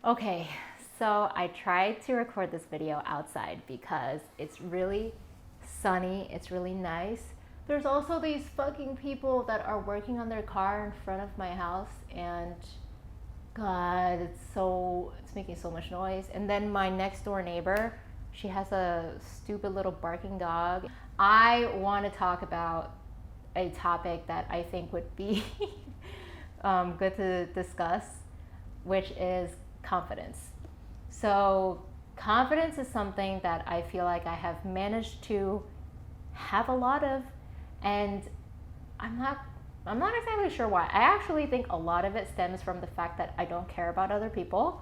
Okay, so I tried to record this video outside because it's really sunny, it's really nice. There's also these fucking people that are working on their car in front of my house, and God, it's making so much noise. And then my next door neighbor, she has a stupid little barking dog. I want to talk about a topic that I think would be good to discuss, which is confidence. So, confidence is something that I feel like I have managed to have a lot of, and I'm not I'm not exactly sure why. I actually think a lot of it stems from the fact that I don't care about other people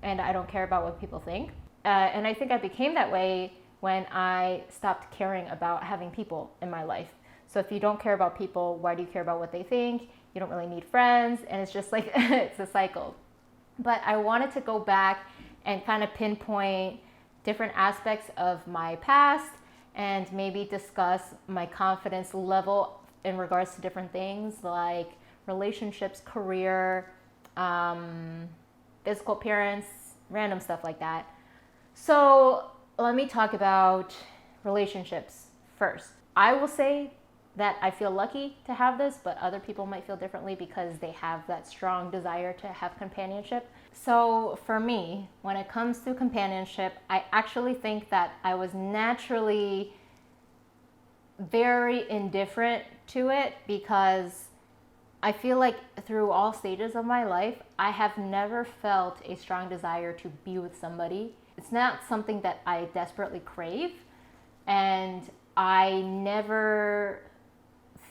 and I don't care about what people think. And I think I became that way when I stopped caring about having people in my life. So if you don't care about people, why do you care about what they think? You don't really need friends, and it's just like it's a cycle. But I wanted to go back and kind of pinpoint different aspects of my past and maybe discuss my confidence level in regards to different things like relationships, career, physical appearance, random stuff like that. So let me talk about relationships first. I will say that I feel lucky to have this, but other people might feel differently because they have that strong desire to have companionship. So for me, when it comes to companionship, I actually think that I was naturally very indifferent to it because I feel like through all stages of my life, I have never felt a strong desire to be with somebody. It's not something that I desperately crave, and I never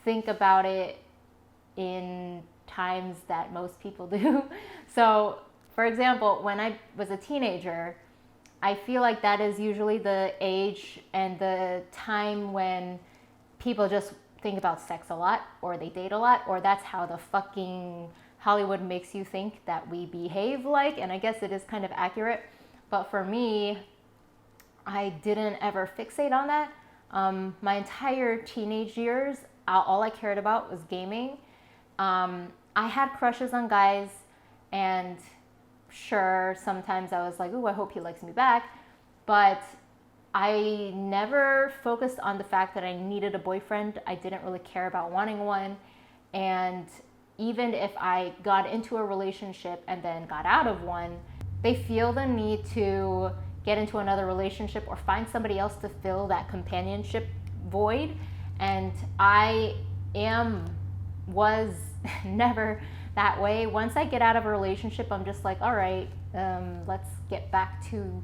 think about it in times that most people do. So, for example, when I was a teenager, I feel like that is usually the age and the time when people just think about sex a lot, or they date a lot, or that's how the fucking Hollywood makes you think that we behave like, and I guess it is kind of accurate. But for me, I didn't ever fixate on that. My entire teenage years, all I cared about was gaming. I had crushes on guys, and sure, sometimes I was like, ooh, I hope he likes me back. But I never focused on the fact that I needed a boyfriend. I didn't really care about wanting one. And even if I got into a relationship and then got out of one, they feel the need to get into another relationship or find somebody else to fill that companionship void. And was never that way. Once I get out of a relationship, I'm just like, all right, let's get back to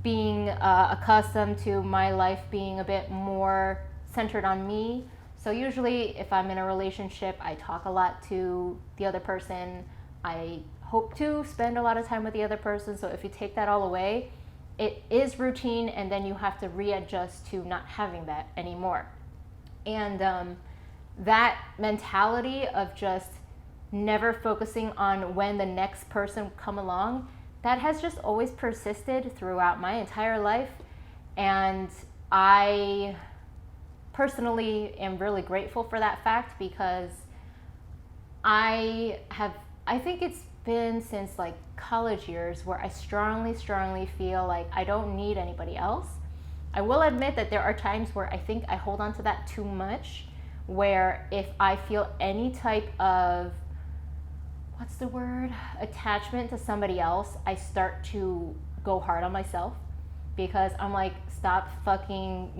being accustomed to my life being a bit more centered on me. So usually if I'm in a relationship, I talk a lot to the other person. I hope to spend a lot of time with the other person. So if you take that all away, it is routine, and then you have to readjust to not having that anymore. And that mentality of just never focusing on when the next person come along, that has just always persisted throughout my entire life. And I personally am really grateful for that fact because I think it's been since like college years where I strongly feel like I don't need anybody else. I will admit that there are times where I think I hold on to that too much, where if I feel any type of attachment to somebody else, I start to go hard on myself because I'm like, stop fucking,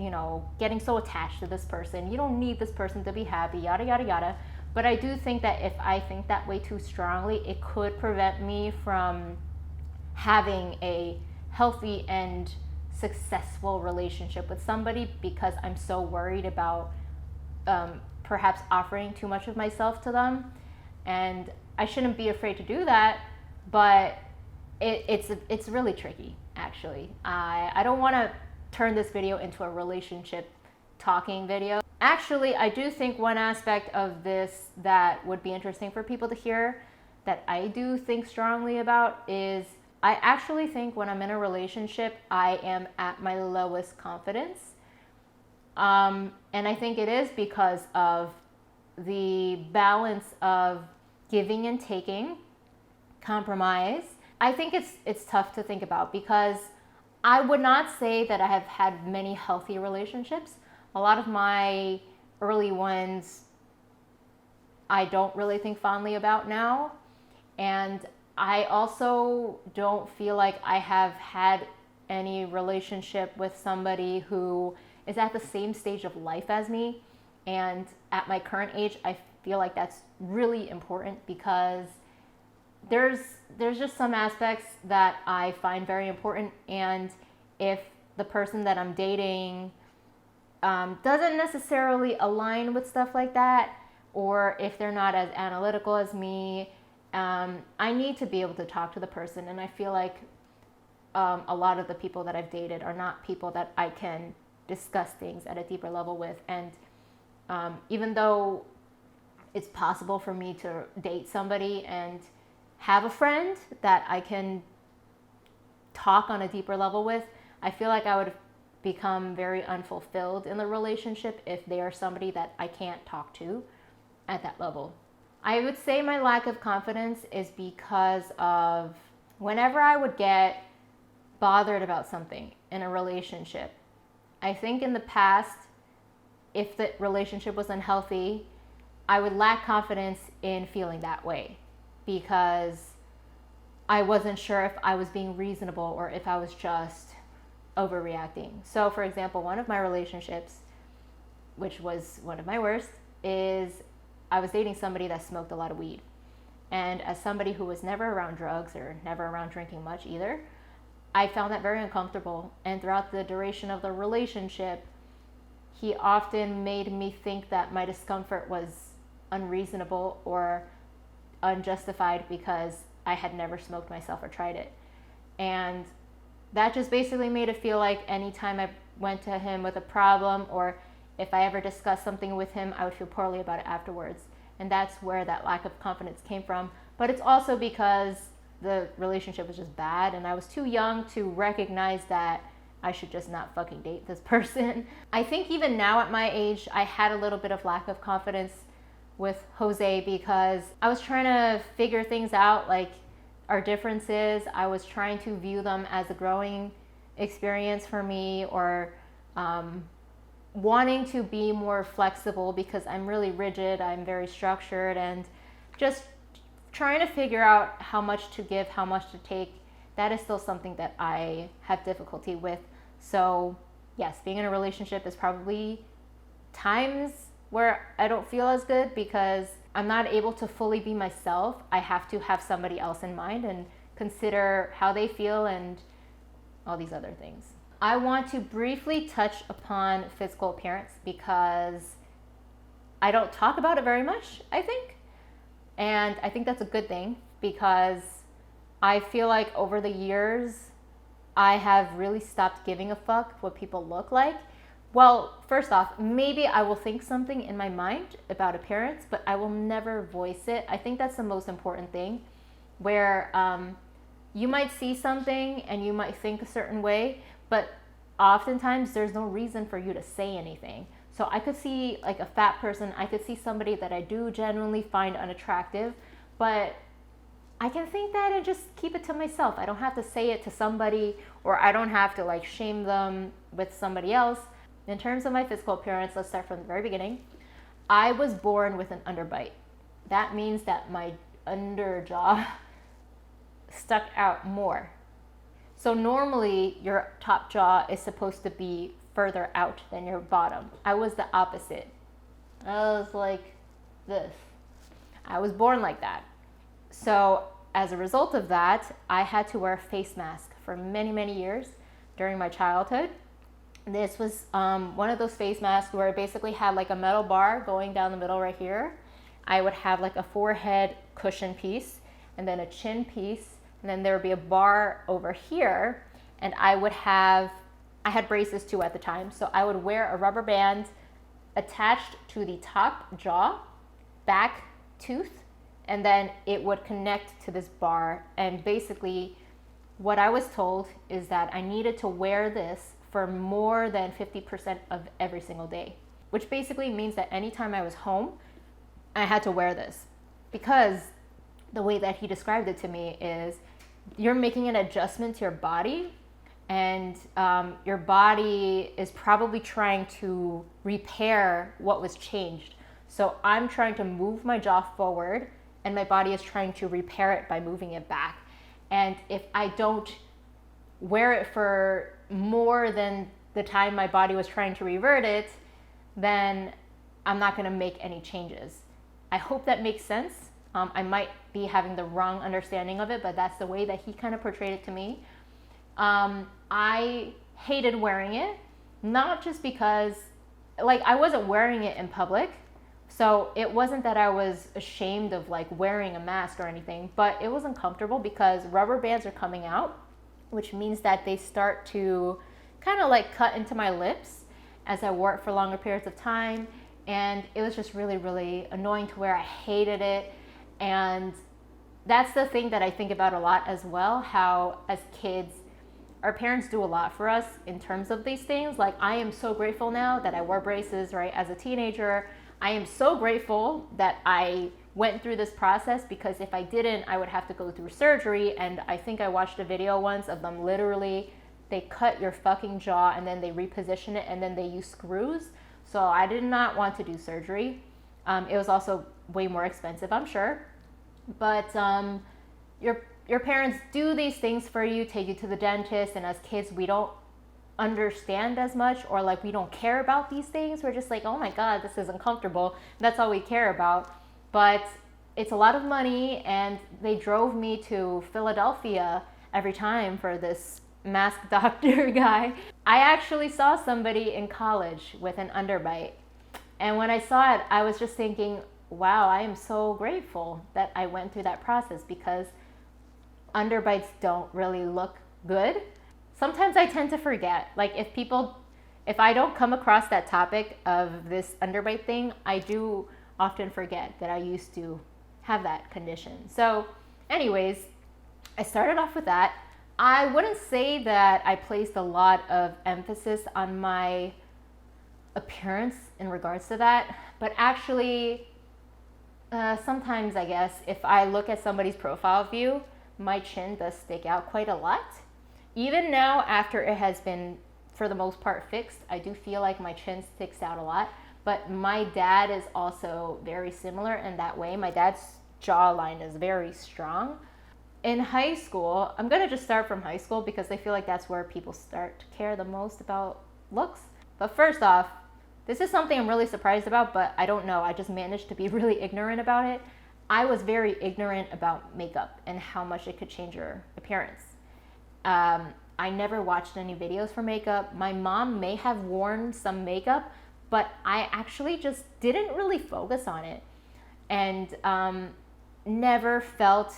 getting so attached to this person. You don't need this person to be happy, yada, yada, yada. But I do think that if I think that way too strongly, it could prevent me from having a healthy and successful relationship with somebody because I'm so worried about perhaps offering too much of myself to them. And I shouldn't be afraid to do that, but it's really tricky, actually. I don't want to turn this video into a relationship talking video. Actually, I do think one aspect of this that would be interesting for people to hear that I do think strongly about is I actually think when I'm in a relationship, I am at my lowest confidence. And I think it is because of the balance of giving and taking, compromise, I think it's tough to think about because I would not say that I have had many healthy relationships. A lot of my early ones I don't really think fondly about now. And I also don't feel like I have had any relationship with somebody who is at the same stage of life as me. And at my current age, I feel like that's really important because there's just some aspects that I find very important. And if the person that I'm dating doesn't necessarily align with stuff like that, or if they're not as analytical as me, I need to be able to talk to the person. And I feel like a lot of the people that I've dated are not people that I can discuss things at a deeper level with. And even though it's possible for me to date somebody and have a friend that I can talk on a deeper level with, I feel like I would become very unfulfilled in the relationship if they are somebody that I can't talk to at that level. I would say my lack of confidence is because of whenever I would get bothered about something in a relationship. I think in the past, if the relationship was unhealthy, I would lack confidence in feeling that way because I wasn't sure if I was being reasonable or if I was just overreacting. So, for example, one of my relationships, which was one of my worst, is I was dating somebody that smoked a lot of weed. And as somebody who was never around drugs or never around drinking much either, I found that very uncomfortable. And throughout the duration of the relationship, he often made me think that my discomfort was unreasonable or unjustified because I had never smoked myself or tried it. And that just basically made it feel like anytime I went to him with a problem or if I ever discussed something with him, I would feel poorly about it afterwards. And that's where that lack of confidence came from. But it's also because the relationship was just bad and I was too young to recognize that I should just not fucking date this person. I think even now at my age, I had a little bit of lack of confidence with Jose because I was trying to figure things out, like our differences. I was trying to view them as a growing experience for me, or wanting to be more flexible because I'm really rigid, I'm very structured, and just trying to figure out how much to give, how much to take. That is still something that I have difficulty with. So yes, being in a relationship is probably times where I don't feel as good because I'm not able to fully be myself. I have to have somebody else in mind and consider how they feel and all these other things. I want to briefly touch upon physical appearance because I don't talk about it very much, I think. And I think that's a good thing because I feel like over the years, I have really stopped giving a fuck what people look like. Well, first off, maybe I will think something in my mind about appearance, but I will never voice it. I think that's the most important thing, where you might see something and you might think a certain way, but oftentimes there's no reason for you to say anything. So I could see like a fat person, I could see somebody that I do genuinely find unattractive, but I can think that and just keep it to myself. I don't have to say it to somebody, or I don't have to like shame them with somebody else. In terms of my physical appearance, let's start from the very beginning. I was born with an underbite. That means that my underjaw stuck out more. So normally your top jaw is supposed to be further out than your bottom. I was the opposite. I was like this. I was born like that. So as a result of that, I had to wear a face mask for many, many years during my childhood. This was one of those face masks where it basically had like a metal bar going down the middle right here. I would have like a forehead cushion piece and then a chin piece, and then there would be a bar over here, and I had braces too at the time, so I would wear a rubber band attached to the top jaw, back tooth, and then it would connect to this bar. And basically what I was told is that I needed to wear this for more than 50% of every single day, which basically means that anytime I was home, I had to wear this, because the way that he described it to me is you're making an adjustment to your body, and your body is probably trying to repair what was changed. So I'm trying to move my jaw forward, and my body is trying to repair it by moving it back. And if I don't wear it for more than the time my body was trying to revert it, then I'm not going to make any changes. I hope that makes sense. I might be having the wrong understanding of it, but that's the way that he kind of portrayed it to me. I hated wearing it, not just because, like, I wasn't wearing it in public, so it wasn't that I was ashamed of like wearing a mask or anything, but it was uncomfortable because rubber bands are coming out, which means that they start to kind of like cut into my lips as I wore it for longer periods of time. And it was just really, really annoying to wear. I hated it. And that's the thing that I think about a lot as well, how as kids, our parents do a lot for us in terms of these things. Like, I am so grateful now that I wore braces, right, as a teenager. I am so grateful that I went through this process, because if I didn't, I would have to go through surgery. And I think I watched a video once of them literally, they cut your fucking jaw and then they reposition it and then they use screws. So I did not want to do surgery. It was also way more expensive, I'm sure. But your parents do these things for you, take you to the dentist, and as kids, we don't understand as much, or like we don't care about these things. We're just like, oh my God, this is uncomfortable. That's all we care about. But it's a lot of money, and they drove me to Philadelphia every time for this mask doctor guy. I actually saw somebody in college with an underbite. And when I saw it, I was just thinking, wow, I am so grateful that I went through that process, because underbites don't really look good. Sometimes I tend to forget. Like, if I don't come across that topic of this underbite thing, I do often forget that I used to have that condition. So anyways, I started off with that. I wouldn't say that I placed a lot of emphasis on my appearance in regards to that, but actually sometimes, I guess, if I look at somebody's profile view, my chin does stick out quite a lot. Even now, after it has been, for the most part, fixed, I do feel like my chin sticks out a lot. But my dad is also very similar in that way. My dad's jawline is very strong. In high school, I'm gonna just start from high school because I feel like that's where people start to care the most about looks. But first off, this is something I'm really surprised about, but I don't know. I just managed to be really ignorant about it. I was very ignorant about makeup and how much it could change your appearance. I never watched any videos for makeup. My mom may have worn some makeup, but I actually just didn't really focus on it, and never felt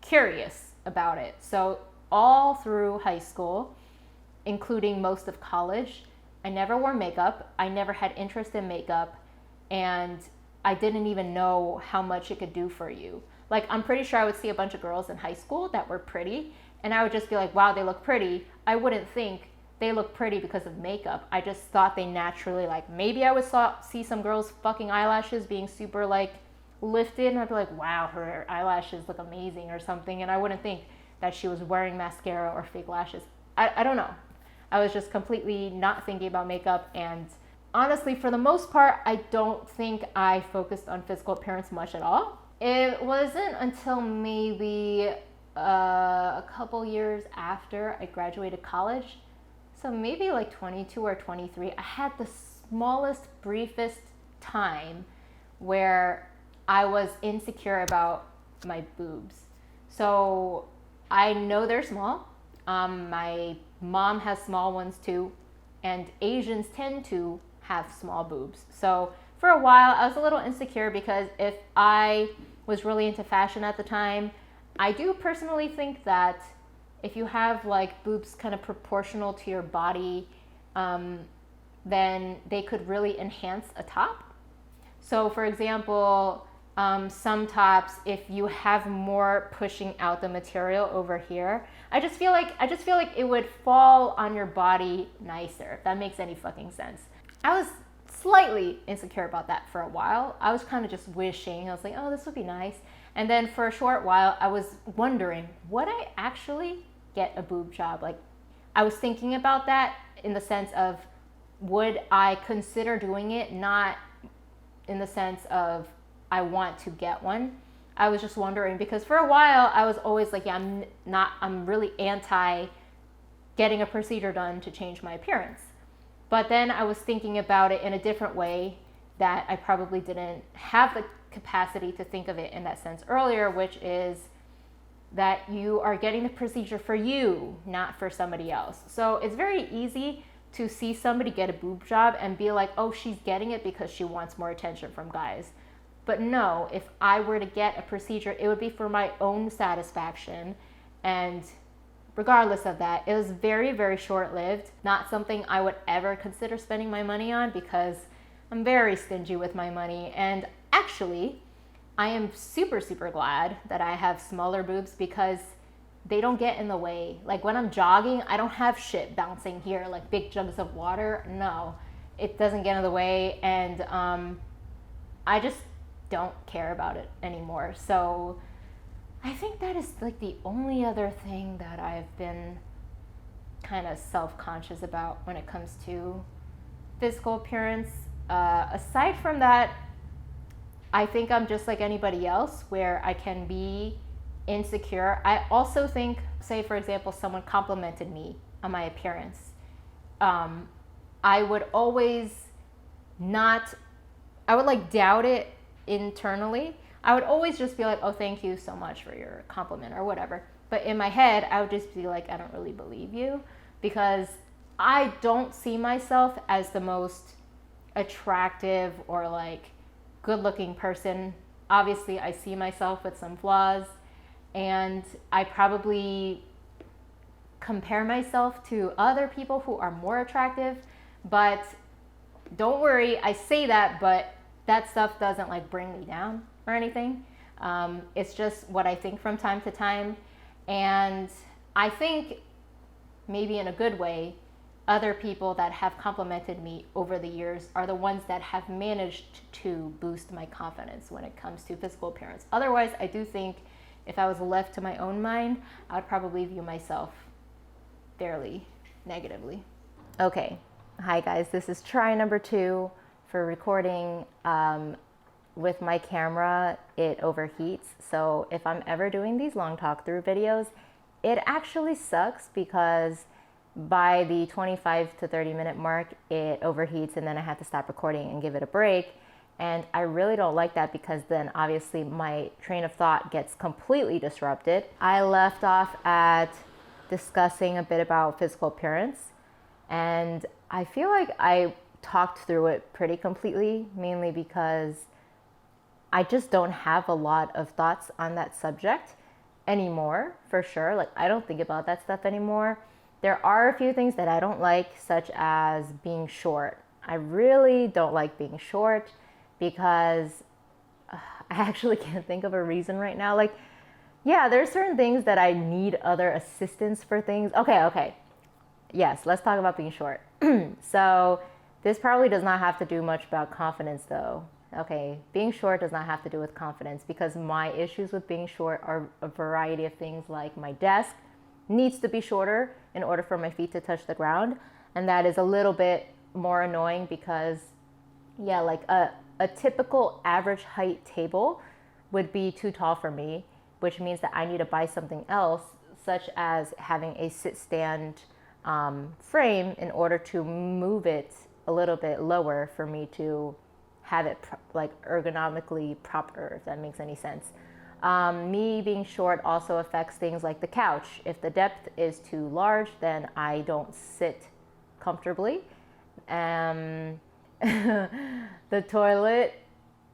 curious about it. So all through high school, including most of college, I never wore makeup. I never had interest in makeup, and I didn't even know how much it could do for you. Like, I'm pretty sure I would see a bunch of girls in high school that were pretty, and I would just be like, wow, they look pretty. I wouldn't think they look pretty because of makeup. I just thought they naturally, like, maybe I would see some girls' fucking eyelashes being super, like, lifted, and I'd be like, wow, her eyelashes look amazing or something, and I wouldn't think that she was wearing mascara or fake lashes. I don't know. I was just completely not thinking about makeup, and honestly, for the most part, I don't think I focused on physical appearance much at all. It wasn't until maybe a couple years after I graduated college, so maybe like 22 or 23, I had the smallest, briefest time where I was insecure about my boobs. So I know they're small. My mom has small ones too, and Asians tend to have small boobs. So for a while, I was a little insecure because if I was really into fashion at the time, I do personally think that if you have like boobs kind of proportional to your body, then they could really enhance a top. So for example, some tops, if you have more pushing out the material over here, I just feel like it would fall on your body nicer, if that makes any fucking sense. I was slightly insecure about that for a while. I was kind of just wishing, I was like, oh, this would be nice. And then for a short while, I was wondering, would I actually get a boob job? Like, I was thinking about that in the sense of, would I consider doing it? Not in the sense of I want to get one. I was just wondering, because for a while I was always like, yeah, I'm really anti getting a procedure done to change my appearance. But then I was thinking about it in a different way that I probably didn't have the capacity to think of it in that sense earlier, which is that you are getting the procedure for you, not for somebody else. So it's very easy to see somebody get a boob job and be like, oh, she's getting it because she wants more attention from guys. But no, if I were to get a procedure, it would be for my own satisfaction. And regardless of that, it was very, very short-lived. Not something I would ever consider spending my money on because I'm very stingy with my money. And actually, I am super, super glad that I have smaller boobs because they don't get in the way. Like when I'm jogging, I don't have shit bouncing here, like big jugs of water. No, it doesn't get in the way. And I just don't care about it anymore. So I think that is like the only other thing that I've been kind of self-conscious about when it comes to physical appearance. Aside from that, I think I'm just like anybody else where I can be insecure. I also think, say for example, someone complimented me on my appearance. I would always I would like doubt it internally. I would always just be like, oh, thank you so much for your compliment or whatever. But in my head, I would just be like, I don't really believe you, because I don't see myself as the most attractive or like good looking person. Obviously, I see myself with some flaws, and I probably compare myself to other people who are more attractive. But don't worry, I say that, but that stuff doesn't like bring me down or anything. It's just what I think from time to time. And I think maybe in a good way, other people that have complimented me over the years are the ones that have managed to boost my confidence when it comes to physical appearance. Otherwise, I do think if I was left to my own mind, I would probably view myself fairly negatively. Okay, hi guys, this is try number 2 for recording. With my camera, it overheats. So if I'm ever doing these long talk through videos, it actually sucks because by the 25 to 30 minute mark, it overheats and then I have to stop recording and give it a break. And I really don't like that because then obviously my train of thought gets completely disrupted. I left off at discussing a bit about physical appearance, and I feel like I talked through it pretty completely, mainly because I just don't have a lot of thoughts on that subject anymore, for sure. Like, I don't think about that stuff anymore. There are a few things that I don't like, such as being short. I really don't like being short because I actually can't think of a reason right now. Like, yeah, there's certain things that I need other assistance for things. Okay. Yes, let's talk about being short. So this probably does not have to do much about confidence though. Okay, being short does not have to do with confidence because my issues with being short are a variety of things, like my desk needs to be shorter in order for my feet to touch the ground. And that is a little bit more annoying because, yeah, like a typical average height table would be too tall for me, which means that I need to buy something else, such as having a sit-stand frame in order to move it a little bit lower for me to have it like ergonomically proper, if that makes any sense. Me being short also affects things like the couch. If the depth is too large, then I don't sit comfortably. The toilet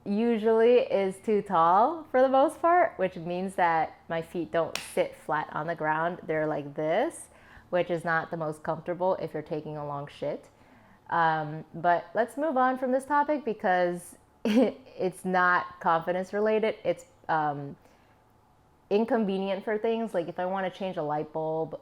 usually is too tall for the most part, which means that my feet don't sit flat on the ground. They're like this, which is not the most comfortable if you're taking a long shit. But let's move on from this topic because it's not confidence related. It's inconvenient for things. Like if I want to change a light bulb,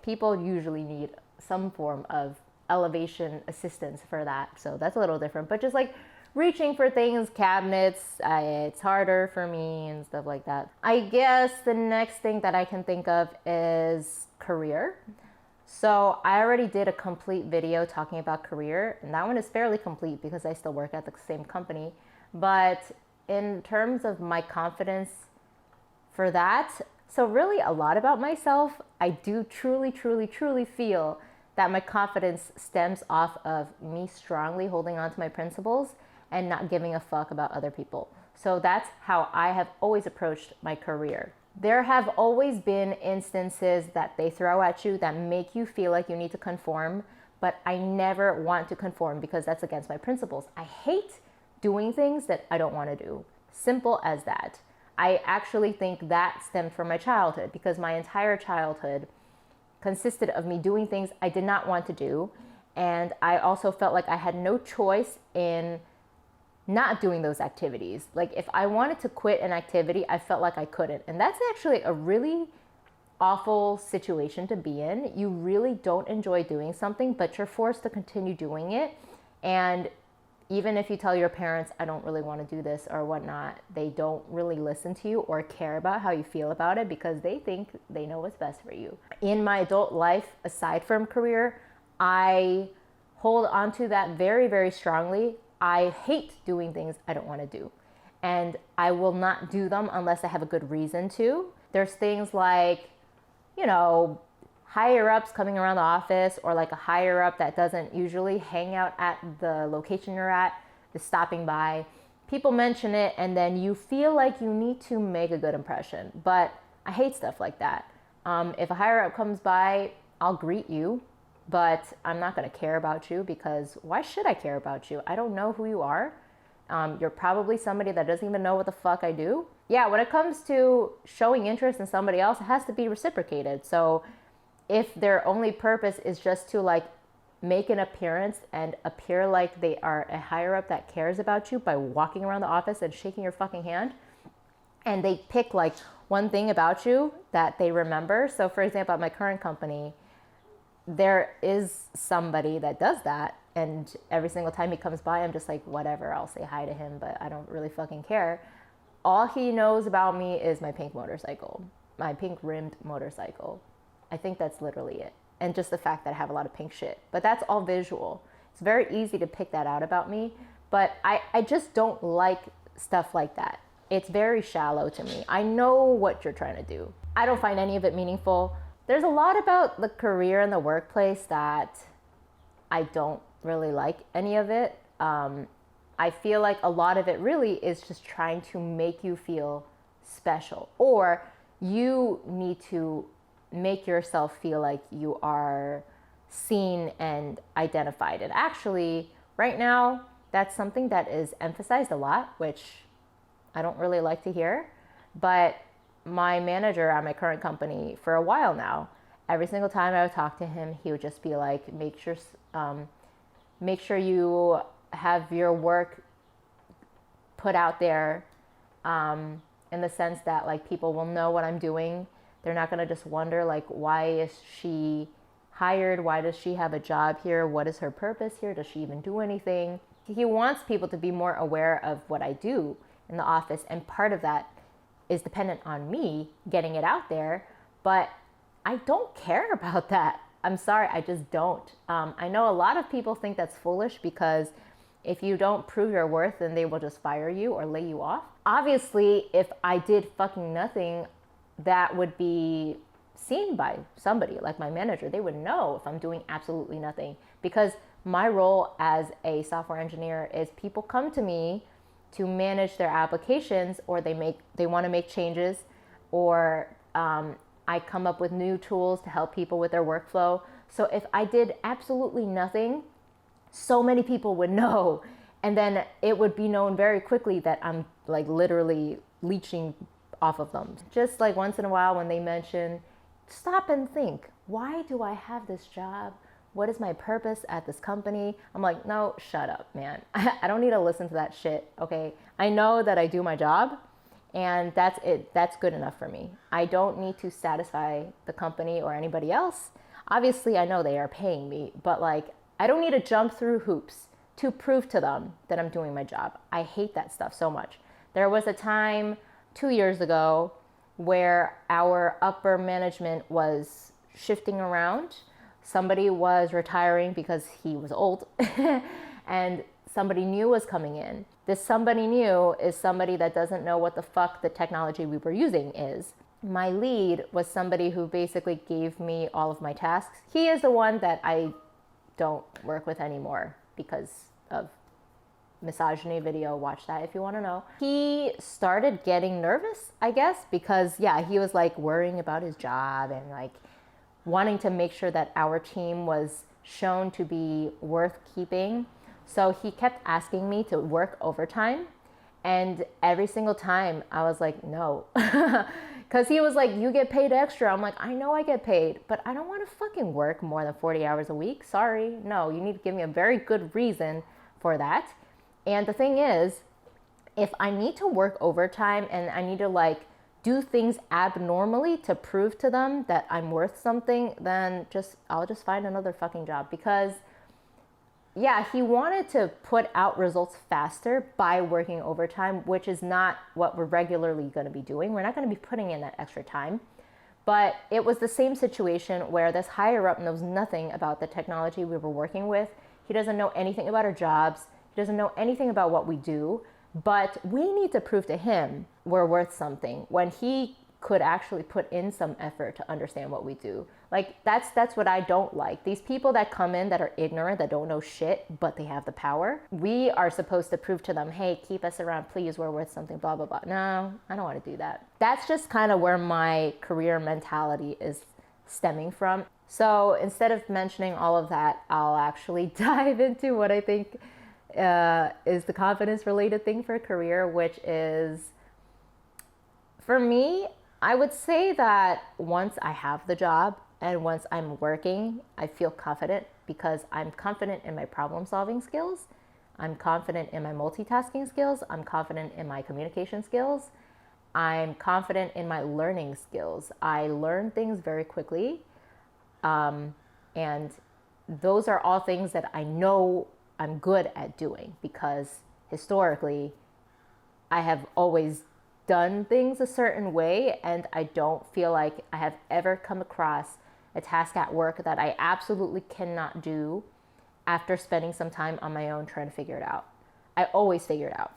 people usually need some form of elevation assistance for that. So that's a little different. But just like reaching for things, cabinets, it's harder for me and stuff like that. I guess the next thing that I can think of is career. So I already did a complete video talking about career, and that one is fairly complete because I still work at the same company. But in terms of my confidence for that, so really a lot about myself, I do truly feel that my confidence stems off of me strongly holding on to my principles and not giving a fuck about other people. So that's how I have always approached my career. There have always been instances that they throw at you that make you feel like you need to conform, but I never want to conform because that's against my principles. I hate doing things that I don't want to do. Simple as that. I actually think that stemmed from my childhood because my entire childhood consisted of me doing things I did not want to do. And I also felt like I had no choice in not doing those activities. Like if I wanted to quit an activity, I felt like I couldn't. And that's actually a really awful situation to be in. You really don't enjoy doing something, but you're forced to continue doing it. And even if you tell your parents, I don't really want to do this or whatnot, they don't really listen to you or care about how you feel about it because they think they know what's best for you. In my adult life, aside from career, I hold on to that very strongly. I hate doing things I don't want to do. And I will not do them unless I have a good reason to. There's things like, higher ups coming around the office or like a higher up that doesn't usually hang out at the location you're at is stopping by. People mention it and then you feel like you need to make a good impression. But I hate stuff like that. If a higher up comes by, I'll greet you, but I'm not going to care about you because why should I care about you? I don't know who you are. You're probably somebody that doesn't even know what the fuck I do. Yeah, when it comes to showing interest in somebody else, it has to be reciprocated. So if their only purpose is just to like make an appearance and appear like they are a higher up that cares about you by walking around the office and shaking your fucking hand, and they pick like one thing about you that they remember. So for example, at my current company, there is somebody that does that. And every single time he comes by, I'm just like, whatever, I'll say hi to him, but I don't really fucking care. All he knows about me is my pink motorcycle, my pink rimmed motorcycle. I think that's literally it. And just the fact that I have a lot of pink shit. But that's all visual. It's very easy to pick that out about me. But I just don't like stuff like that. It's very shallow to me. I know what you're trying to do. I don't find any of it meaningful. There's a lot about the career and the workplace that I don't really like any of it. I feel like a lot of it really is just trying to make you feel special. Or you need to make yourself feel like you are seen and identified. And actually, right now, that's something that is emphasized a lot, which I don't really like to hear. But my manager at my current company, for a while now, every single time I would talk to him, he would just be like, make sure you have your work put out there, in the sense that like people will know what I'm doing. They're not going to just wonder like, why is she hired? Why does she have a job here? What is her purpose here? Does she even do anything? He wants people to be more aware of what I do in the office. And part of that is dependent on me getting it out there. But I don't care about that. I'm sorry, I just don't. I know a lot of people think that's foolish because if you don't prove your worth, then they will just fire you or lay you off. Obviously, if I did fucking nothing, that would be seen by somebody like my manager. They would know if I'm doing absolutely nothing, because my role as a software engineer is people come to me to manage their applications, or they want to make changes, or I come up with new tools to help people with their workflow. So if I did absolutely nothing, so many people would know, and then it would be known very quickly that I'm like literally leeching off of them. Just like once in a while when they mention, stop and think, why do I have this job? What is my purpose at this company? I'm like, no, shut up, man. I don't need to listen to that shit, okay? I know that I do my job, and that's it. That's good enough for me. I don't need to satisfy the company or anybody else. Obviously, I know they are paying me, but like, I don't need to jump through hoops to prove to them that I'm doing my job. I hate that stuff so much. There was a time 2 years ago where our upper management was shifting around. Somebody was retiring because he was old and somebody new was coming in. This somebody new is somebody that doesn't know what the fuck the technology we were using is. My lead was somebody who basically gave me all of my tasks. He is the one that I don't work with anymore because of misogyny video. Watch that if you want to know. He started getting nervous, I guess, because he was like worrying about his job and like wanting to make sure that our team was shown to be worth keeping. So he kept asking me to work overtime. And every single time I was like, no. Because he was like, you get paid extra. I'm like, I know I get paid, but I don't want to fucking work more than 40 hours a week. Sorry. No, you need to give me a very good reason for that. And the thing is, if I need to work overtime and I need to like do things abnormally to prove to them that I'm worth something, then I'll just find another fucking job. Because he wanted to put out results faster by working overtime, which is not what we're regularly going to be doing. We're not going to be putting in that extra time. But it was the same situation where this higher up knows nothing about the technology we were working with. He doesn't know anything about our jobs. He doesn't know anything about what we do. But we need to prove to him we're worth something when he could actually put in some effort to understand what we do. Like that's what I don't like. These people that come in that are ignorant, that don't know shit, but they have the power. We are supposed to prove to them, hey, keep us around, please, we're worth something, blah, blah, blah. No, I don't want to do that. That's just kind of where my career mentality is stemming from. So instead of mentioning all of that, I'll actually dive into what I think is the confidence related thing for a career, which is, for me, I would say that once I have the job and once I'm working, I feel confident because I'm confident in my problem solving skills. I'm confident in my multitasking skills. I'm confident in my communication skills. I'm confident in my learning skills. I learn things very quickly. And those are all things that I know I'm good at doing because historically I have always done things a certain way, and I don't feel like I have ever come across a task at work that I absolutely cannot do after spending some time on my own trying to figure it out. I always figure it out.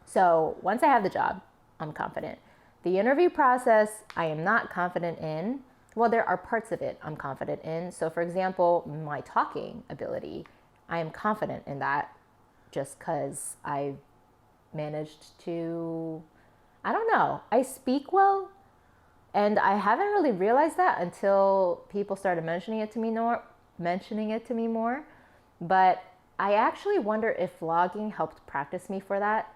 So once I have the job, I'm confident. The interview process, I am not confident in. Well, there are parts of it I'm confident in. So for example, my talking ability, I am confident in that just because I managed to, I don't know, I speak well. And I haven't really realized that until people started mentioning it to me more. But I actually wonder if vlogging helped practice me for that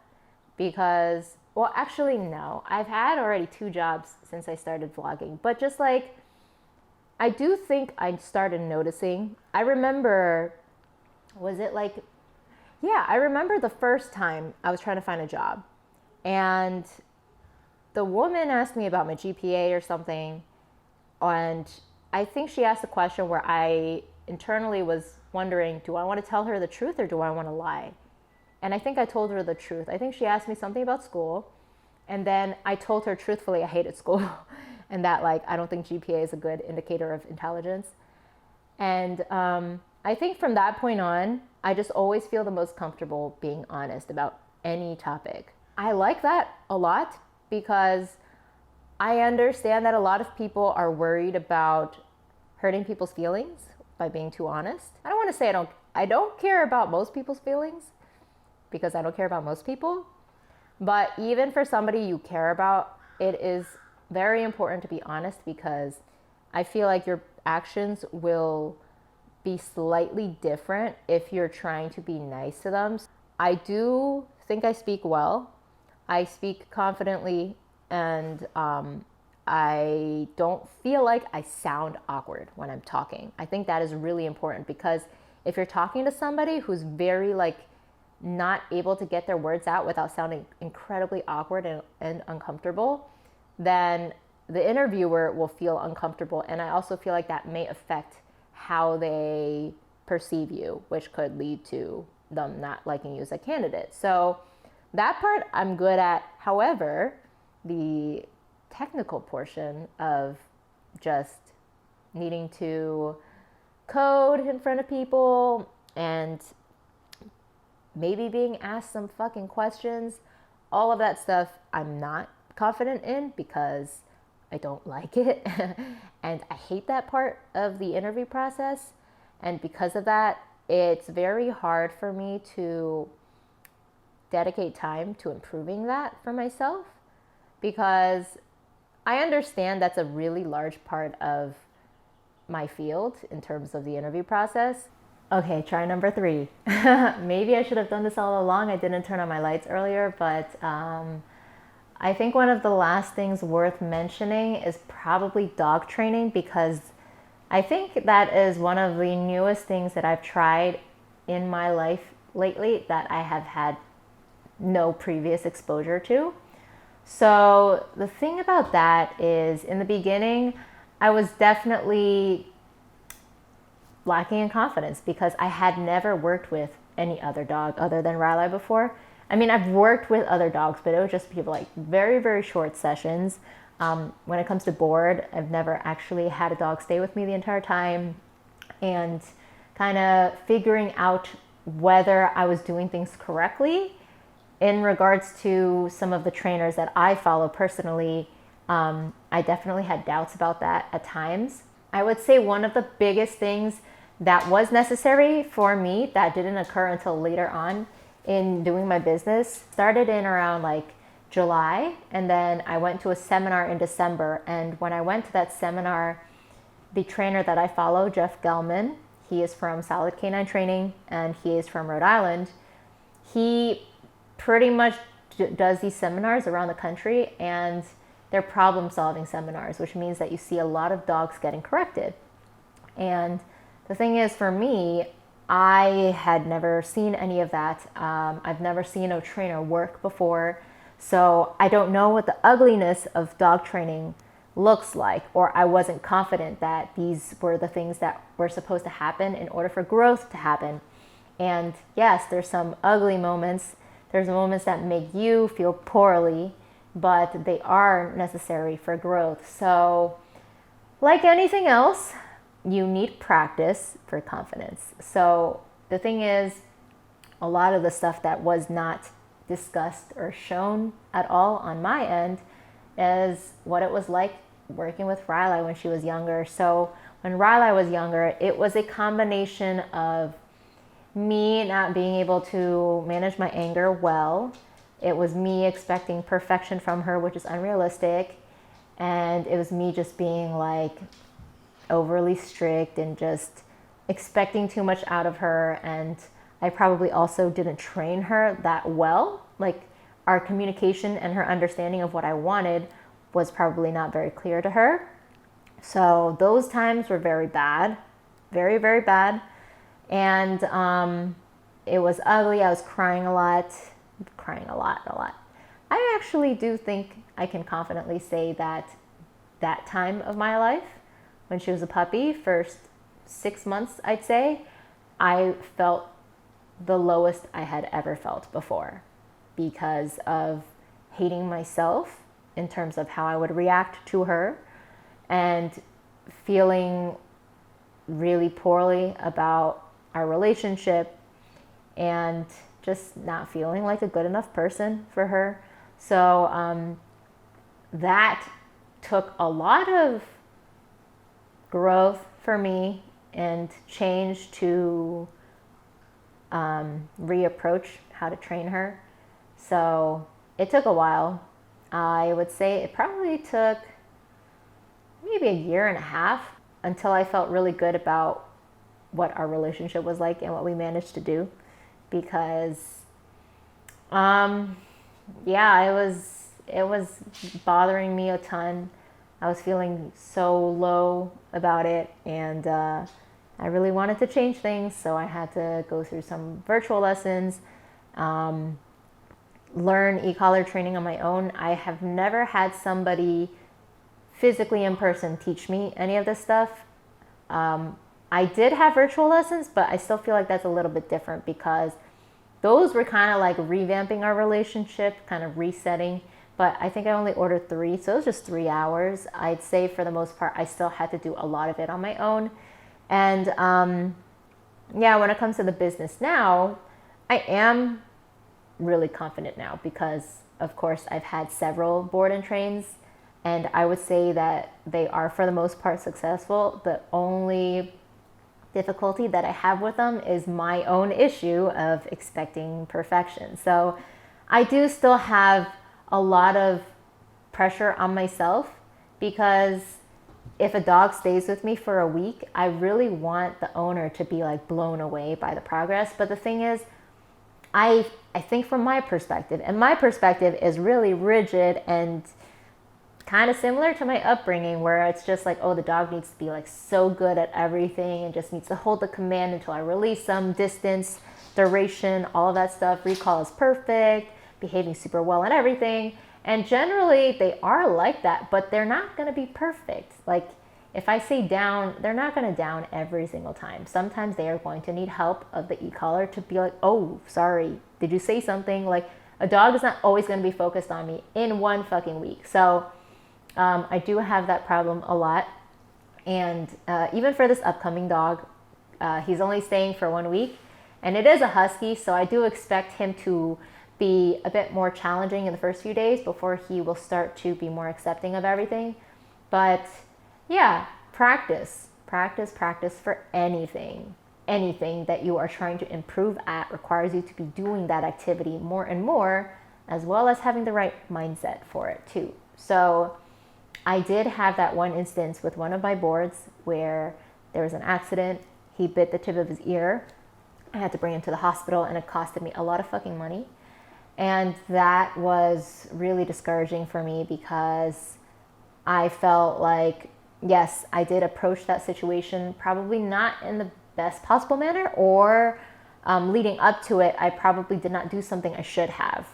because, well, actually, no. I've had already 2 jobs since I started vlogging, but just like, I do think I started noticing. I remember, I remember the first time I was trying to find a job and the woman asked me about my GPA or something. And I think she asked a question where I internally was wondering, do I want to tell her the truth or do I want to lie? And I think I told her the truth. I think she asked me something about school. And then I told her truthfully I hated school and that I don't think GPA is a good indicator of intelligence. And I think from that point on, I just always feel the most comfortable being honest about any topic. I like that a lot because I understand that a lot of people are worried about hurting people's feelings by being too honest. I don't want to say I don't care about most people's feelings because I don't care about most people. But even for somebody you care about, it is very important to be honest because I feel like your actions will be slightly different if you're trying to be nice to them. I do think I speak well. I speak confidently and I don't feel like I sound awkward when I'm talking. I think that is really important because if you're talking to somebody who's very not able to get their words out without sounding incredibly awkward and uncomfortable, then the interviewer will feel uncomfortable. And I also feel like that may affect how they perceive you, which could lead to them not liking you as a candidate. So that part I'm good at. However, the technical portion of just needing to code in front of people and maybe being asked some fucking questions, all of that stuff I'm not confident in because I don't like it. And I hate that part of the interview process. And because of that, it's very hard for me to dedicate time to improving that for myself, because I understand that's a really large part of my field in terms of the interview process. Okay, try number 3. Maybe I should have done this all along. I didn't turn on my lights earlier, but I think one of the last things worth mentioning is probably dog training, because I think that is one of the newest things that I've tried in my life lately that I have had no previous exposure to. So the thing about that is, in the beginning, I was definitely lacking in confidence because I had never worked with any other dog other than Riley before. I mean, I've worked with other dogs, but it would just be like very, very short sessions. When it comes to board, I've never actually had a dog stay with me the entire time, and kind of figuring out whether I was doing things correctly in regards to some of the trainers that I follow personally. I definitely had doubts about that at times. I would say one of the biggest things that was necessary for me that didn't occur until later on in doing my business started in around like July, and then I went to a seminar in December. And when I went to that seminar, the trainer that I follow, Jeff Gelman, he is from Solid Canine Training and he is from Rhode Island. He pretty much does these seminars around the country, and they're problem solving seminars, which means that you see a lot of dogs getting corrected. And the thing is, for me, I had never seen any of that. I've never seen a trainer work before. So I don't know what the ugliness of dog training looks like, or I wasn't confident that these were the things that were supposed to happen in order for growth to happen. And yes, there's some ugly moments. There's moments that make you feel poorly, but they are necessary for growth. So like anything else, you need practice for confidence. So the thing is, a lot of the stuff that was not discussed or shown at all on my end is what it was like working with Riley when she was younger. So when Riley was younger, it was a combination of me not being able to manage my anger well. It was me expecting perfection from her, which is unrealistic. And it was me just being like overly strict and just expecting too much out of her. And I probably also didn't train her that well. Like, our communication and her understanding of what I wanted was probably not very clear to her. So those times were very bad, very, very bad. And it was ugly. I was crying a lot. I actually do think I can confidently say that that time of my life, when she was a puppy, first 6 months, I'd say, I felt the lowest I had ever felt before, because of hating myself in terms of how I would react to her, and feeling really poorly about our relationship, and just not feeling like a good enough person for her. So that took a lot of growth for me and change to reapproach how to train her. So it took a while. I would say it probably took maybe 1.5 years until I felt really good about what our relationship was like and what we managed to do. Because it was bothering me a ton. I was feeling so low about it, and I really wanted to change things, so I had to go through some virtual lessons, learn e-collar training on my own. I have never had somebody physically in person teach me any of this stuff. I did have virtual lessons, but I still feel like that's a little bit different, because those were kind of like revamping our relationship, kind of resetting. But I think I only ordered 3, so it was just 3 hours. I'd say for the most part, I still had to do a lot of it on my own. And yeah, when it comes to the business now, I am really confident now because, of course, I've had several board and trains, and I would say that they are for the most part successful. The only difficulty that I have with them is my own issue of expecting perfection. So I do still have a lot of pressure on myself, because if a dog stays with me for a week, I really want the owner to be like blown away by the progress. But the thing is, I think from my perspective, and my perspective is really rigid and kind of similar to my upbringing, where it's just like, oh, the dog needs to be like so good at everything and just needs to hold the command until I release them, distance, duration, all of that stuff. Recall is perfect, behaving super well and everything. And generally they are like that, but they're not going to be perfect. Like if I say down, they're not going to down every single time. Sometimes they are going to need help of the e-collar to be like, oh, sorry, did you say something? Like a dog is not always going to be focused on me in one fucking week. So I do have that problem a lot. And even for this upcoming dog, he's only staying for 1 week, and it is a husky. So I do expect him to be a bit more challenging in the first few days before he will start to be more accepting of everything. But yeah, practice for anything. Anything that you are trying to improve at requires you to be doing that activity more and more, as well as having the right mindset for it too. So I did have that one instance with one of my boards where there was an accident. He bit the tip of his ear. I had to bring him to the hospital, and it costed me a lot of fucking money. And that was really discouraging for me, because I felt like, yes, I did approach that situation probably not in the best possible manner, or leading up to it, I probably did not do something I should have.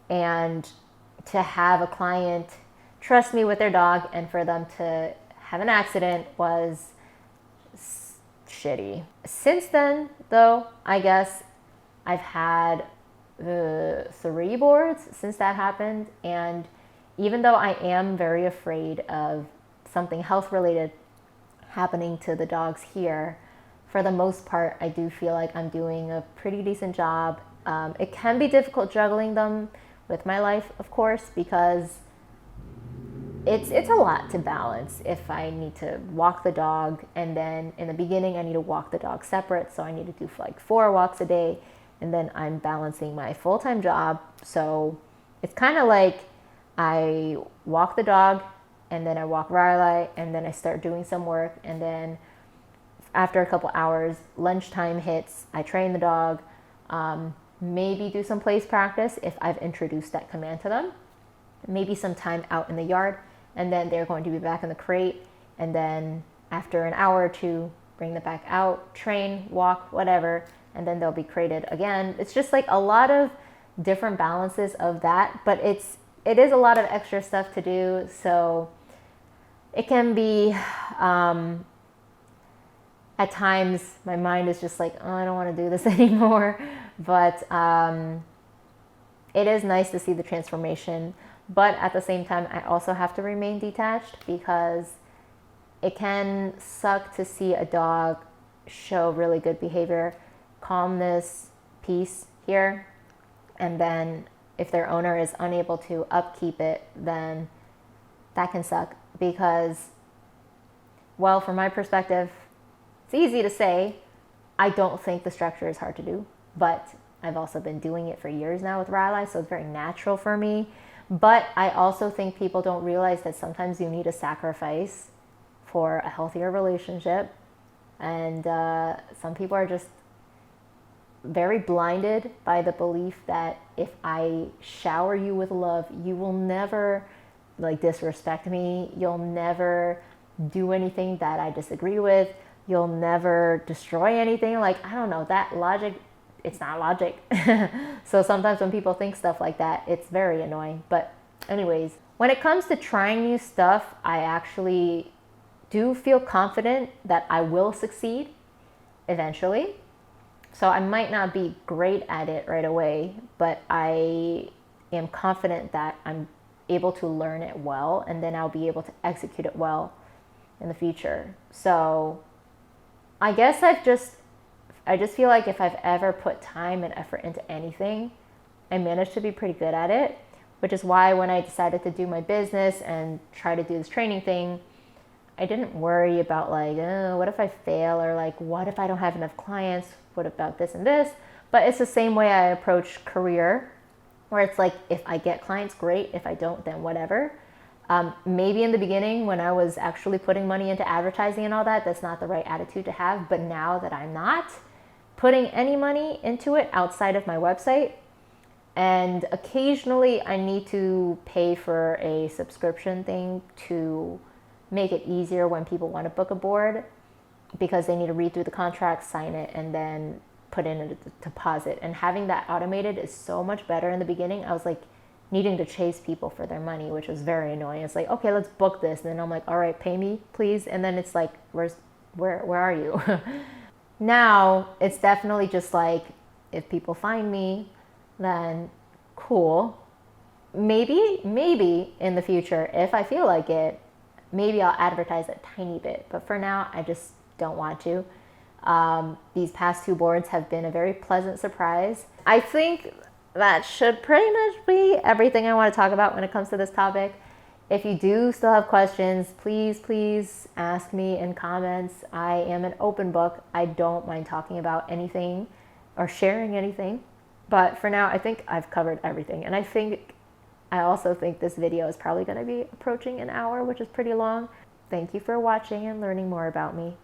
And to have a client trust me with their dog and for them to have an accident was shitty. Since then, though, I guess I've had 3 boards since that happened. And even though I am very afraid of something health related happening to the dogs here, for the most part, I do feel like I'm doing a pretty decent job. It can be difficult juggling them with my life, of course, because it's a lot to balance. If I need to walk the dog, and then in the beginning I need to walk the dog separate, so I need to do like 4 walks a day, and then I'm balancing my full-time job. So it's kind of like I walk the dog, and then I walk Riley, and then I start doing some work, and then after a couple hours, lunchtime hits, I train the dog, maybe do some place practice if I've introduced that command to them, maybe some time out in the yard, and then they're going to be back in the crate. And then after an hour or 2, bring them back out, train, walk, whatever, and then they'll be crated again. It's just like a lot of different balances of that, but it is a lot of extra stuff to do. So it can be, at times my mind is just like, oh, I don't want to do this anymore. But it is nice to see the transformation. But at the same time, I also have to remain detached, because it can suck to see a dog show really good behavior, calmness, peace here, and then if their owner is unable to upkeep it, then that can suck. Because, well, from my perspective, it's easy to say. I don't think the structure is hard to do, but I've also been doing it for years now with Riley, so it's very natural for me. But I also think people don't realize that sometimes you need a sacrifice for a healthier relationship. And some people are just very blinded by the belief that if I shower you with love, you will never like disrespect me. You'll never do anything that I disagree with. You'll never destroy anything. Like, I don't know, that logic, it's not logic. So sometimes when people think stuff like that, it's very annoying. But anyways, when it comes to trying new stuff, I actually do feel confident that I will succeed eventually. So I might not be great at it right away, but I am confident that I'm able to learn it well, and then I'll be able to execute it well in the future. So I guess I just feel like if I've ever put time and effort into anything, I managed to be pretty good at it, which is why when I decided to do my business and try to do this training thing, I didn't worry about like, oh, what if I fail, or like, what if I don't have enough clients? What about this and this? But it's the same way I approach career, where it's like, if I get clients, great. If I don't, then whatever. Maybe in the beginning when I was actually putting money into advertising and all that, that's not the right attitude to have. But now that I'm not putting any money into it outside of my website, and occasionally I need to pay for a subscription thing to make it easier when people want to book a board, because they need to read through the contract, sign it, and then put in a deposit. And having that automated is so much better. In the beginning, I was like needing to chase people for their money, which was very annoying. It's like, okay, let's book this. And then I'm like, all right, pay me, please. And then it's like, where are you? Now, it's definitely just like, if people find me, then cool. Maybe in the future, if I feel like it, maybe I'll advertise a tiny bit. But for now, I just don't want to. These past 2 boards have been a very pleasant surprise. I think that should pretty much be everything I want to talk about when it comes to this topic. If you do still have questions, please ask me in comments. I am an open book. I don't mind talking about anything or sharing anything. But for now, I think I've covered everything. And I also think this video is probably going to be approaching an hour, which is pretty long. Thank you for watching and learning more about me.